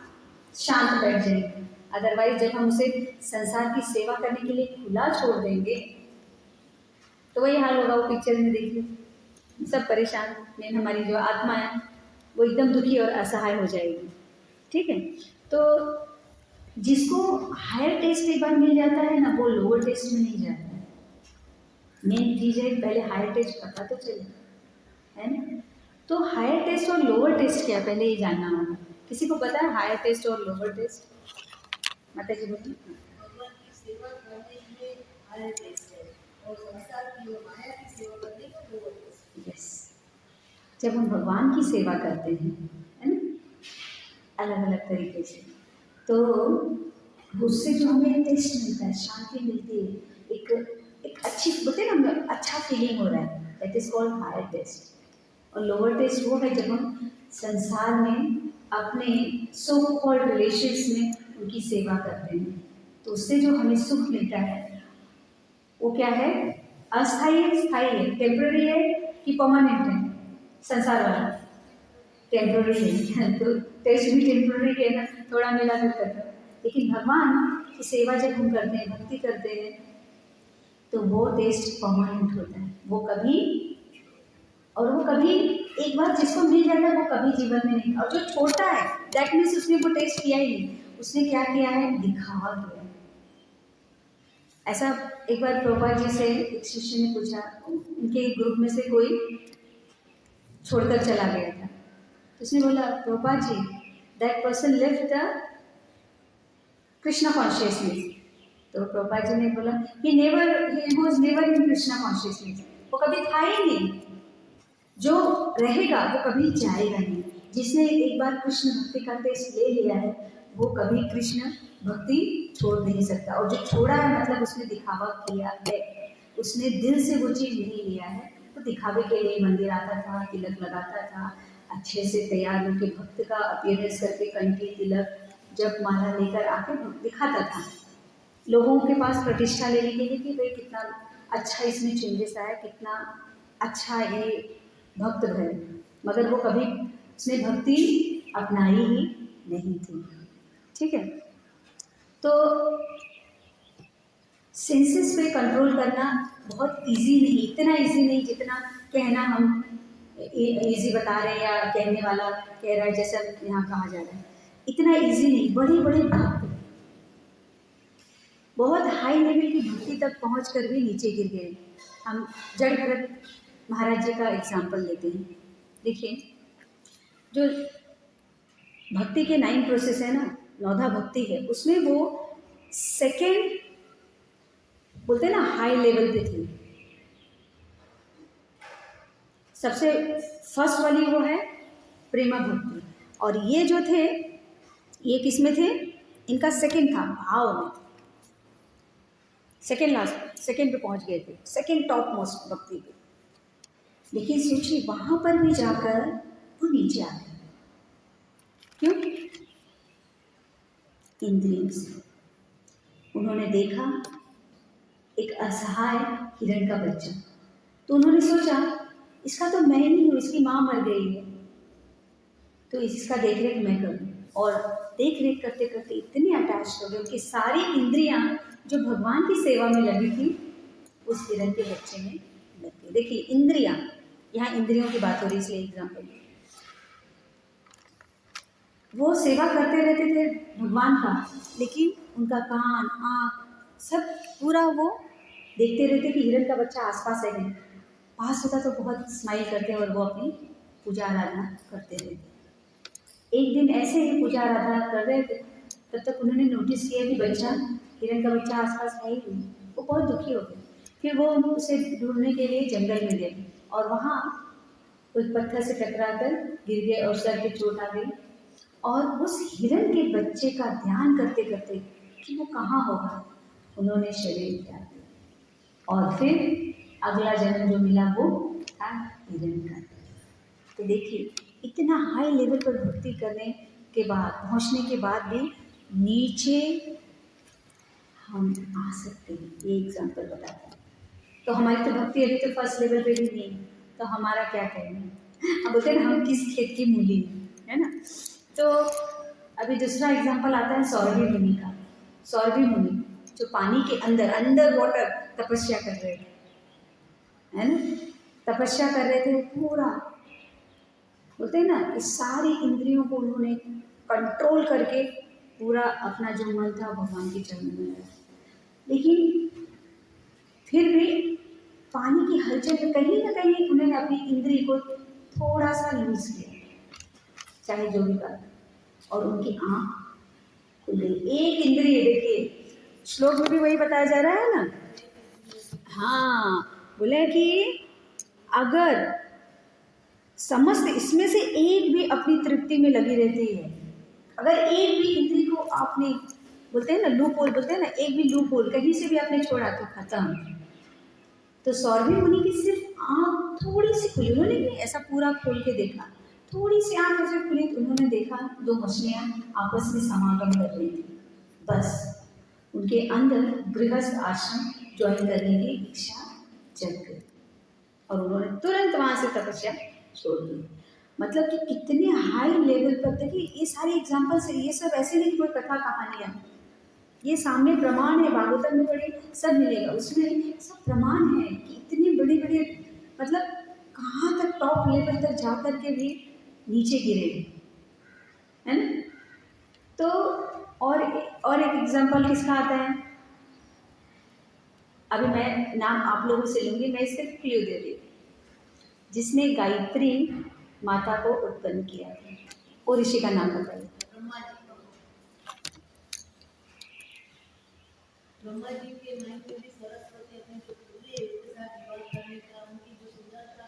शांत बैठ जाएंगे। अदरवाइज जब हम उसे संसार की सेवा करने के लिए खुला छोड़ देंगे तो वही हाल होगा। वो पिक्चर में देखिए, सब परेशान, मेन हमारी जो आत्मा है वो एकदम दुखी और असहाय हो जाएगी। ठीक है, तो जिसको हायर टेस्ट एक बार मिल जाता है ना, वो लोअर टेस्ट में नहीं जाता है। मेन चीज है पहले हायर टेस्ट पता तो चले, है ना। तो हायर टेस्ट और लोअर टेस्ट क्या, पहले ये जानना होगा। किसी को पता है हायर टेस्ट और लोअर टेस्ट? माता जी बोलिए। भगवान की सेवा करने के लिए हायर टेस्ट है और संसार की और माया की सेवा करने का लोअर टेस्ट। यस, जब हम भगवान की सेवा करते हैं, है ना, अलग अलग तरीके से, तो उससे जो हमें टेस्ट मिलता है, शांति मिलती है, एक अच्छी बोलते हैं ना, अच्छा फीलिंग हो रहा है, that is called higher taste. और लोअर टेस्ट वो है जब हम संसार में अपने सो कॉल्ड रिलेशंस में उनकी सेवा करते हैं, तो उससे जो हमें सुख मिलता है वो क्या है, अस्थायी है, स्थायी है, टेम्पररी है कि परमानेंट है। संसार वाला टेम्पररी है, तो टेस्ट भी टेम्पररी है ना, थोड़ा मिला कर करता है। लेकिन भगवान की सेवा जब हम करते हैं, भक्ति करते हैं, तो वो टेस्ट परमानेंट होता है। वो कभी एक बार जिसको मिल जाता है वो कभी जीवन में नहीं, और जो छोटा है दैट मीन्स उसने वो टेस्ट किया ही नहीं, उसने क्या किया है, दिखावा किया है। ऐसा एक बार प्रभुपाद जी से एक शिष्य ने पूछा, उनके ग्रुप में से कोई छोड़कर चला गया था, तो उसने बोला, Prabhupada ji, that person lived the Krishna consciousness. तो प्रभुपाद जी ने बोला, he was never in Krishna consciousness, वो कभी था ही नहीं। जो रहेगा वो कभी जाएगा नहीं। जिसने एक बार कृष्ण भक्ति का टेस्ट ले लिया है वो कभी कृष्ण भक्ति छोड़ नहीं सकता। और जो छोड़ा है मतलब उसने दिखावा किया है, उसने दिल से वो चीज़ नहीं लिया है। तो दिखावे के लिए मंदिर आता था, तिलक लगाता था, अच्छे से तैयार होकर भक्त का अपीयरेंस करके कंठी तिलक जब माला लेकर आके दिखाता था लोगों के पास प्रतिष्ठा लेने के लिए कि भाई कितना अच्छा इसमें चेंजेस आया, कितना अच्छा ये भक्त है। मगर वो कभी उसने भक्ति अपनाई ही नहीं थी। ठीक है, तो सेंसेस पे कंट्रोल करना बहुत इजी नहीं, इतना इजी नहीं जितना कहना हम इजी बता रहे हैं या कहने वाला कह रहा है जैसा यहाँ कहा जा रहा है, इतना इजी नहीं। बड़े बड़े भक्त बहुत हाई लेवल की भक्ति तक पहुँच कर भी नीचे गिर गए। हम जड़ भरत महाराज जी का एग्जाम्पल लेते हैं। देखिए, जो भक्ति के 9 प्रोसेस है ना, 9धा भक्ति है, उसमें वो सेकेंड बोलते हैं ना हाई लेवल पे थी। सबसे फर्स्ट वाली वो है प्रेमा भक्ति, और ये जो थे ये किस में थे, इनका सेकेंड था, भाव में। सेकेंड लास्ट, सेकेंड पे पहुंच गए थे, सेकेंड टॉप मोस्ट भक्ति पे। लेकिन सोचिए वहां पर भी जाकर वो नीचे आ गए। क्यों? इंद्रियों से उन्होंने देखा एक असहाय हिरण का बच्चा, तो उन्होंने सोचा इसका तो मैं नहीं हूँ, इसकी माँ मर गई है, तो इसका देख रेख मैं करूँ। और देख रेख करते करते इतने अटैच हो गए, उनकी सारी इंद्रियां जो भगवान की सेवा में लगी थी उस हिरण के बच्चे में लग गई। देखिए इंद्रियां, यहाँ इंद्रियों की बात हो रही है इसलिए एग्जाम्पल। वो सेवा करते रहते थे भगवान का, लेकिन उनका कान आँख सब पूरा वो देखते रहते कि हिरण का बच्चा आसपास है नहीं। पास होता तो बहुत स्माइल करते और वो अपनी पूजा आराधना करते रहते। एक दिन ऐसे ही पूजा आराधना कर रहे थे, तब तक उन्होंने नोटिस किया कि बच्चा, हिरण का बच्चा आसपास है ही नहीं। वो बहुत दुखी हो गए। फिर वो उसे ढूंढने के लिए जंगल में गए और वहाँ उस पत्थर से टकराकर गिर गए और सर पे चोट आ गई। और उस हिरण के बच्चे का ध्यान करते करते कि वो कहाँ होगा, उन्होंने शरीर त्याग दिया और फिर अगला जन्म जो मिला वो था हिरण का। तो देखिए, इतना हाई लेवल पर भक्ति करने के बाद, पहुंचने के बाद भी नीचे हम आ सकते हैं। ये एग्जाम्पल बताता है। तो हमारी तो भक्ति अभी तो फर्स्ट लेवल पे भी नहीं, तो हमारा क्या कहना। अब बोलते हैं ना, हम किस खेत की मूली हैं, है ना। तो अभी दूसरा एग्जाम्पल आता है सौरभी मुनि का। सौरभी मुनि जो पानी के अंदर वाटर तपस्या कर रहे थे, है ना, तपस्या कर रहे थे। पूरा बोलते हैं ना कि सारी इंद्रियों को उन्होंने कंट्रोल करके पूरा अपना जो मन था भगवान के चरणों में लगाया। लेकिन फिर भी पानी की हलचल में कहीं ना कहीं उन्होंने अपनी इंद्री को थोड़ा सा लूज किया, चाहे जो भी बात, और उनकी आँख खुल गई। एक इंद्रिय, देखिए श्लोक में भी वही बताया जा रहा है ना। हाँ, बोले कि अगर समस्त इसमें से एक भी अपनी तृप्ति में लगी रहती है, अगर एक भी इंद्री को आपने, बोलते हैं ना लूप होल, बोलते हैं ना, एक भी लूप होल कहीं से भी आपने छोड़ा तो खत्म। तो सौरभी मुनि की सिर्फ आँख थोड़ी सी खुली, उन्होंने भी ऐसा पूरा खोल के देखा, थोड़ी सी आँख ऐसे खुली तो उन्होंने देखा दो मछलियाँ आपस में समागम कर रही थी। बस उनके अंदर गृहस्थ आश्रम ज्वाइन करने की इच्छा जग गई और उन्होंने तुरंत वहाँ से तपस्या छोड़ दी। मतलब कि कितने हाई लेवल पर, देखिए ये सारे एग्जाम्पल से, ये सब ऐसे नहीं कोई कथा कहानियाँ, ये सामने प्रमाण है। भागवतम में बड़े सब मिलेगा, उसमें सब प्रमाण है कि इतनी बड़ी बड़ी, मतलब कहाँ तक टॉप लेवल तक जा कर के भी नीचे गिरे, है ना। तो और एक एग्जाम्पल किसका आता है, अभी मैं नाम आप लोगों से लूँगी, मैं सिर्फ क्लू दे रही हूँ। जिसने गायत्री माता को उत्पन्न किया था, वो ऋषि का नाम बताइए। ब्रह्मा जी के मन में भी सरस्वती अपने जो पूरे उसके साथ विवाह करने का, उनकी जो सुंदरता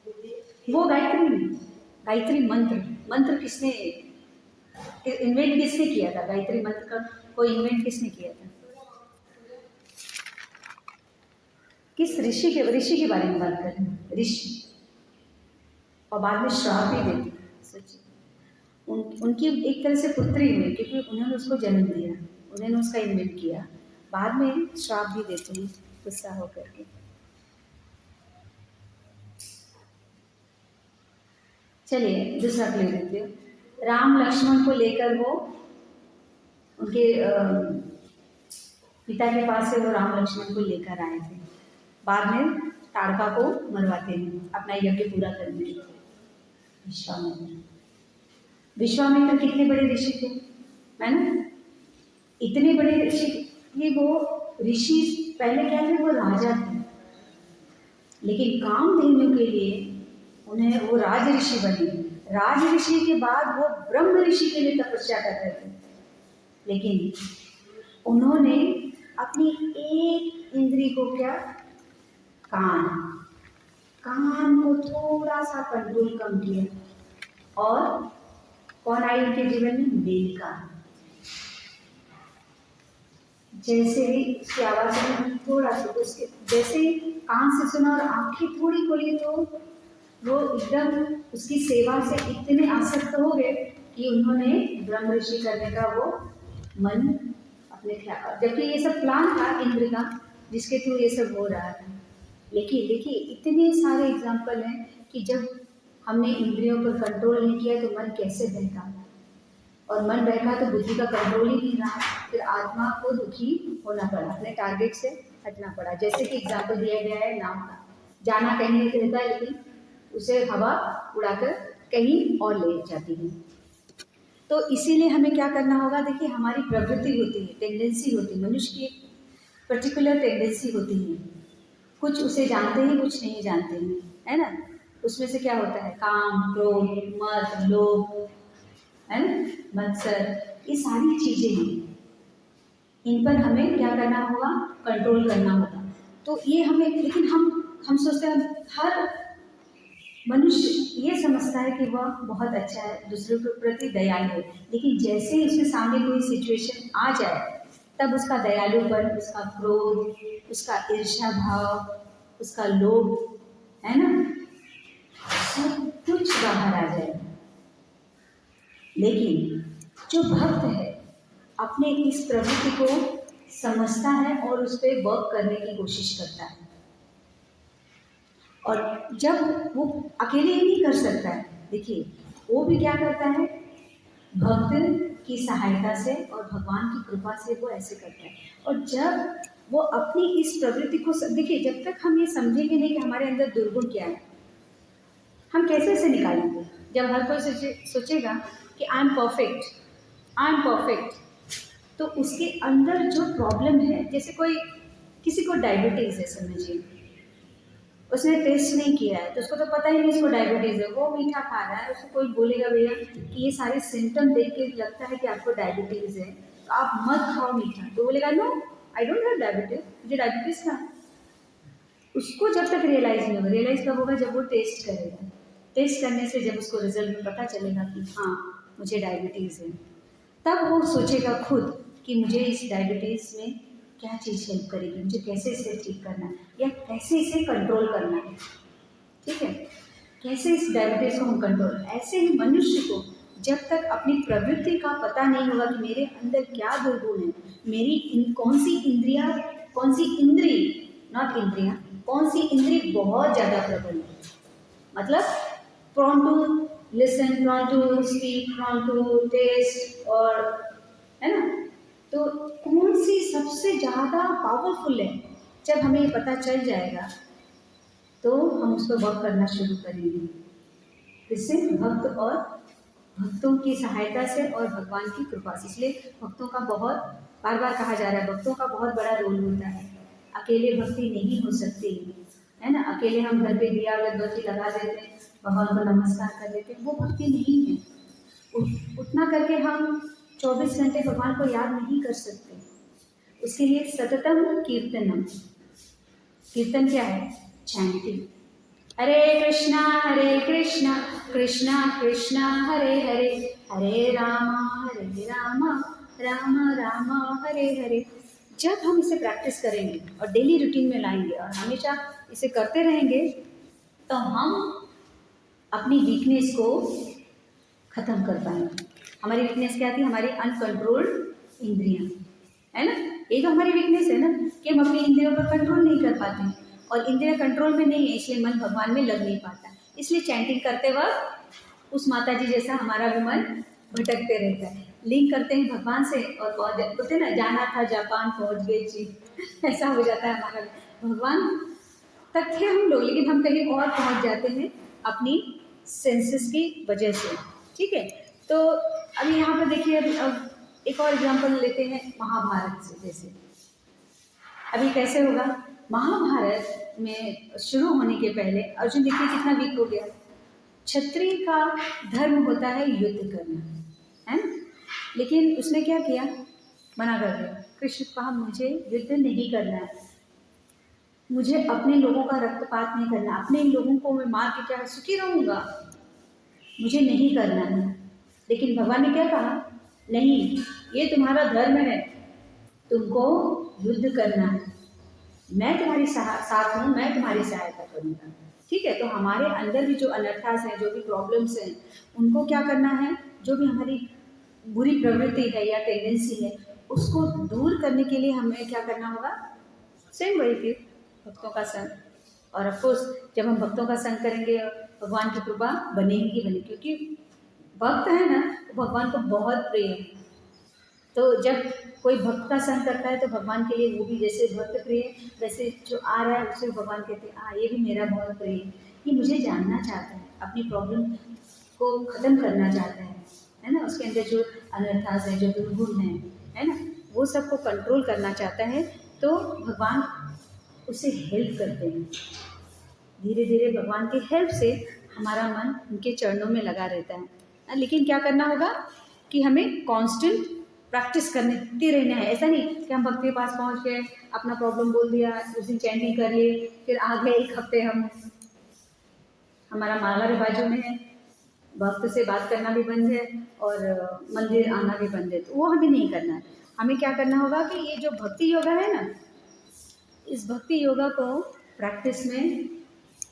वो देख, वो गायत्री नहीं, गायत्री मंत्र किसने इन्वेंट, किसने किया था गायत्री मंत्र का, कोई इन्वेंट किसने किया था, किस ऋषि के बारे में बात कर रहे हैं। ऋषि, और बाद में श्राप भी देते हैं। सोचिए, उनकी एक तरह से पुत्री हुई क्योंकि उन्होंने उसको जन्म दिया, उन्होंने उसका इन्वेंट किया, बाद में श्राप भी देते हैं गुस्सा होकर के। चलिए दूसरा क्लू देते हो। राम लक्ष्मण को लेकर वो उनके पिता के पास से वो राम लक्ष्मण को लेकर आए थे, बाद में ताड़का को मरवाते हैं अपना यज्ञ पूरा करने के लिए। विश्वामित्र कितने बड़े ऋषि थे, है ना, इतने बड़े ऋषि। ये वो ऋषि पहले क्या थे, वो राजा थे, लेकिन कामधेनु के लिए उन्हें वो राज ऋषि बने। राज ऋषि के बाद वो ब्रह्म ऋषि के लिए तपस्या कर रहे थे, लेकिन उन्होंने अपनी एक इंद्री को क्या, कान को थोड़ा सा कंट्रोल कम किया, और कौन आई उनके जीवन में, मेनका। जैसे ही उसकी आवाज़ में थोड़ा सा उसके जैसे ही कान से सुना और आंखें थोड़ी खोली तो वो एकदम उसकी सेवा से इतने आसक्त हो गए कि उन्होंने ब्रह्म ऋषि करने का वो मन अपने ख्याल, जबकि ये सब प्लान था इंद्र का जिसके थ्रू ये सब हो रहा था। लेकिन देखिए इतने सारे एग्जाम्पल हैं कि जब हमने इंद्रियों पर कंट्रोल नहीं किया तो मन कैसे बहका, और मन बहका तो बुद्धि का कंट्रोल ही नहीं रहा, फिर आत्मा को दुखी होना पड़ा, अपने टारगेट से हटना पड़ा। जैसे कि एग्जाम्पल दिया गया है नाव का, जाना कहीं नहीं रहता है लेकिन उसे हवा उड़ाकर कहीं और ले जाती है। तो इसीलिए हमें क्या करना होगा, देखिए हमारी प्रवृत्ति होती है, टेंडेंसी होती है, मनुष्य की एक पर्टिकुलर टेंडेंसी होती है, कुछ उसे जानते हैं कुछ नहीं जानते हैं, है ना। उसमें से क्या होता है, काम, क्रोध, मद, लोभ, है ना, मत्सर, ये सारी चीजें हैं। इन पर हमें क्या करना होगा, कंट्रोल करना होगा। तो ये हमें, लेकिन हम सोचते हैं हर मनुष्य ये समझता है कि वह बहुत अच्छा है, दूसरों के प्रति दयालु है, लेकिन जैसे ही उसके सामने कोई सिचुएशन आ जाए तब उसका दयालुपन, उसका क्रोध, उसका ईर्ष्या भाव, उसका लोभ, है ना, सब कुछ बाहर आ जाए। लेकिन जो भक्त है अपने इस प्रवृत्ति को समझता है और उस पर वर्क करने की कोशिश करता है। और जब वो अकेले ही नहीं कर सकता है, देखिए वो भी क्या करता है, भक्त की सहायता से और भगवान की कृपा से वो ऐसे करता है। और जब वो अपनी इस प्रवृत्ति को देखिए, जब तक हम ये समझेंगे नहीं कि हमारे अंदर दुर्गुण क्या है, हम कैसे इसे निकालेंगे। जब हर कोई सोचेगा कि I am perfect, I am perfect, तो उसके अंदर जो प्रॉब्लम है, जैसे कोई किसी को डायबिटीज़ है समझिए, उसने टेस्ट नहीं किया है तो उसको तो पता ही नहीं उसको डायबिटीज़ है, वो मीठा खा रहा है, उसको कोई बोलेगा भैया कि ये सारे सिम्टम देख के लगता है कि आपको डायबिटीज़ है तो आप मत खाओ मीठा, तो बोलेगा no I don't have diabetes, मुझे डायबिटीज़ का। उसको जब तक रियलाइज़ नहीं होगा, रियलाइज़ कब होगा, जब वो टेस्ट करेगा। टेस्ट करने से जब उसको रिजल्ट में पता चलेगा कि हाँ मुझे डायबिटीज़ है, तब वो सोचेगा खुद कि मुझे इस डायबिटीज़ में क्या चीज़ हेल्प करेगी, मुझे कैसे इसे ठीक करना है या कैसे इसे कंट्रोल करना है। ठीक है, कैसे इस डायबिटीज़ को हम कंट्रोल। ऐसे ही मनुष्य को जब तक अपनी प्रवृत्ति का पता नहीं होगा कि मेरे अंदर क्या दुर्गुण है, मेरी कौन सी इंद्रिया, कौन सी इंद्री, नॉट इंद्रिया, कौन सी इंद्री बहुत ज़्यादा प्रबल है, मतलब prone to listen, prone to speak, prone to taste, और है ना, तो कौन सी सबसे ज़्यादा पावरफुल है, जब हमें ये पता चल जाएगा तो हम उस पर वर्क करना शुरू करेंगे। इससे भक्त और भक्तों की सहायता से और भगवान की कृपा से। इसलिए भक्तों का बहुत, बार बार कहा जा रहा है, भक्तों का बहुत बड़ा रोल होता है। अकेले भक्ति नहीं हो सकती, है ना। अकेले हम घर पे दिया अगरबत्ती लगा देते हैं, भगवान को नमस्कार कर देते हैं, वो भक्ति नहीं है। उतना करके हम 24 घंटे भगवान को याद नहीं कर सकते। उसके लिए सततम कीर्तनम, कीर्तन क्या है, चैंटिंग। हरे कृष्णा कृष्णा कृष्णा हरे हरे, हरे राम राम राम हरे हरे। जब हम इसे प्रैक्टिस करेंगे और डेली रूटीन में लाएंगे और हमेशा इसे करते रहेंगे तो हम अपनी वीकनेस को ख़त्म कर पाएंगे। हमारी वीकनेस क्या थी, हमारी अनकंट्रोल्ड इंद्रियां, है ना। एक हमारी वीकनेस है ना कि हम अपनी इंद्रियों पर कंट्रोल नहीं कर पाते और इंद्रियां कंट्रोल में नहीं है, इसलिए मन भगवान में लग नहीं पाता। इसलिए चैंटिंग करते वक्त उस माता जी जैसा हमारा भी मन भटकते रहता है। लिंक करते हैं भगवान से और बोलते ना, जाना था जापान पहुंच गए जी, ऐसा हो जाता है हमारा। भगवान तक थे हम लोग, लेकिन हम कहीं और पहुंच जाते हैं अपनी सेंसेस की वजह से। ठीक है, तो अभी यहाँ पर देखिए, अब एक और एग्जांपल लेते हैं महाभारत से। जैसे अभी कैसे होगा, महाभारत में शुरू होने के पहले अर्जुन देखिए कितना वीक हो गया। क्षत्रिय का धर्म होता है युद्ध करना, है ना, लेकिन उसने क्या किया, मना कर दिया। कृष्ण कहा मुझे युद्ध नहीं करना है, मुझे अपने लोगों का रक्तपात नहीं करना, अपने लोगों को मैं मार के क्या सुखी रहूँगा, मुझे नहीं करना है। लेकिन भगवान ने क्या कहा, नहीं ये तुम्हारा धर्म है, तुमको युद्ध करना है, मैं तुम्हारी साथ हूँ, मैं तुम्हारी सहायता करूँगा। ठीक है, तो हमारे अंदर भी जो अनर्थास हैं, जो भी प्रॉब्लम्स हैं, उनको क्या करना है, जो भी हमारी बुरी प्रवृत्ति है या टेंडेंसी है, उसको दूर करने के लिए हमें क्या करना होगा, सेम वही फिर भक्तों का संग। और ऑफकोर्स जब हम भक्तों का संग करेंगे भगवान की कृपा बनेगी बनेगी, क्योंकि भक्त है ना, तो भगवान को बहुत प्रिय है। तो जब कोई भक्त का संग करता है तो भगवान के लिए वो भी जैसे भक्त प्रिय, वैसे जो आ रहा है उसे भगवान कहते हैं ये भी मेरा बहुत प्रिय है, ये मुझे जानना चाहता है, अपनी प्रॉब्लम को ख़त्म करना चाहता है ना, उसके अंदर जो अनर्थास है, जो दुर्गुण है ना, वो सबको कंट्रोल करना चाहता है। तो भगवान उसे हेल्प करते हैं, धीरे धीरे भगवान की हेल्प से हमारा मन उनके चरणों में लगा रहता है। लेकिन क्या करना होगा कि हमें कांस्टेंट प्रैक्टिस करते रहना है। ऐसा नहीं कि हम भक्ति के पास पहुंच गए, अपना प्रॉब्लम बोल दिया, उस दिन चैंटिंग कर लिए, फिर आ गए एक हफ्ते हमारा माला भी बाजू में है, भक्त से बात करना भी बंद है और मंदिर आना भी बंद है। तो वो हमें नहीं करना है। हमें क्या करना होगा कि ये जो भक्ति योगा है ना, इस भक्ति योगा को प्रैक्टिस में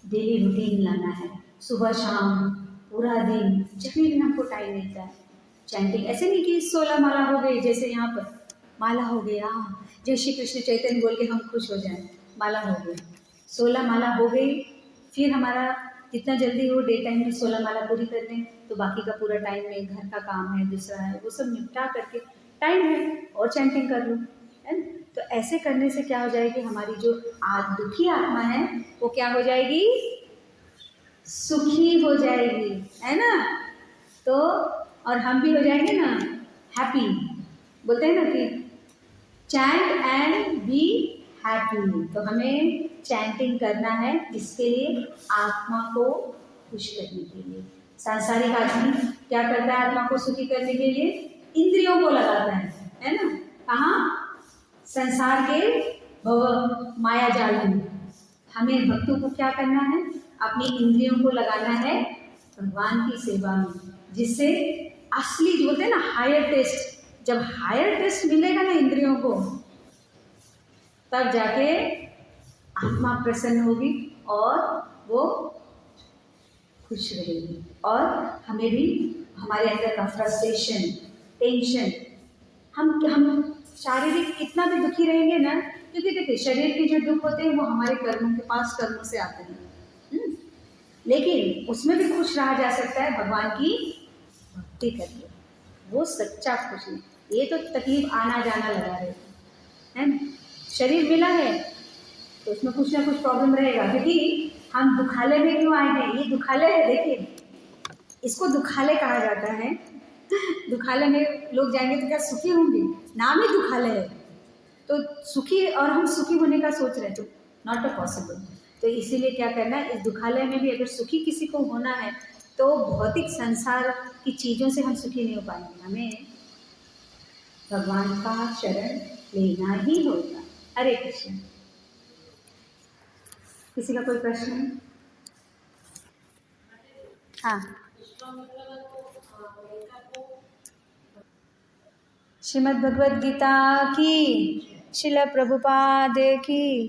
डेली रूटीन लाना है। सुबह शाम पूरा दिन जब भी हमको टाइम मिलता है चैंटिंग। ऐसे नहीं कि 16 माला हो गई, जैसे यहाँ पर माला हो गया, जय श्री कृष्ण चैतन्य बोल के हम खुश हो जाएं, माला हो गई, 16 माला हो गई, फिर हमारा जितना जल्दी हो डे टाइम में 16 माला पूरी कर दें, तो बाकी का पूरा टाइम में घर का काम है, दूसरा है, वो सब निपटा करके टाइम है और चैंटिंग कर लूँ, है ना। तो ऐसे करने से क्या हो जाएगी, हमारी जो आज दुखी आत्मा है वो क्या हो जाएगी, सुखी हो जाएगी, है ना। तो और हम भी हो जाएंगे ना हैप्पी। बोलते हैं ना कि चैंट एंड बी हैप्पी। तो हमें चैंटिंग करना है, इसके लिए आत्मा को खुश करने के लिए। सांसारिक आदमी क्या करता है आत्मा को सुखी करने के लिए, इंद्रियों को लगाता है ना। कहाँ, संसार के भव माया जाल में। हमें भक्तों को क्या करना है, अपनी इंद्रियों को लगाना है भगवान की सेवा में, जिससे असली जो बोलते हैं ना हायर टेस्ट, जब हायर टेस्ट मिलेगा ना इंद्रियों को, तब जाके आत्मा प्रसन्न होगी और वो खुश रहेगी। और हमें भी हमारे अंदर का फ्रस्ट्रेशन, टेंशन, हम शारीरिक कितना भी दुखी रहेंगे ना, क्योंकि देखिए शरीर के जो दुख होते हैं वो हमारे कर्मों के पास कर्मों से आते हैं, लेकिन उसमें भी खुश रहा जा सकता है भगवान की भक्ति करके, वो सच्चा खुशी। ये तो तकलीफ आना जाना लगा रहता है ना, शरीर मिला है तो उसमें कुछ ना कुछ प्रॉब्लम रहेगा, क्योंकि हम दुखालय में क्यों आए हैं, ये दुखालय है, देखिए इसको दुखालय कहा जाता है। दुखालय में लोग जाएंगे तो क्या सुखी होंगे, नाम ही दुखालय है, तो सुखी, और हम सुखी होने का सोच रहे हैं तो नॉट अ पॉसिबल। तो इसीलिए क्या करना है, इस दुखालय में भी अगर सुखी किसी को होना है तो भौतिक संसार की चीज़ों से हम सुखी नहीं हो पाएंगे, हमें भगवान का शरण लेना ही होगा। हरे कृष्ण। किसी का कोई प्रश्न है? हाँ, श्रीमद् भगवद गीता की, श्रील प्रभुपाद की।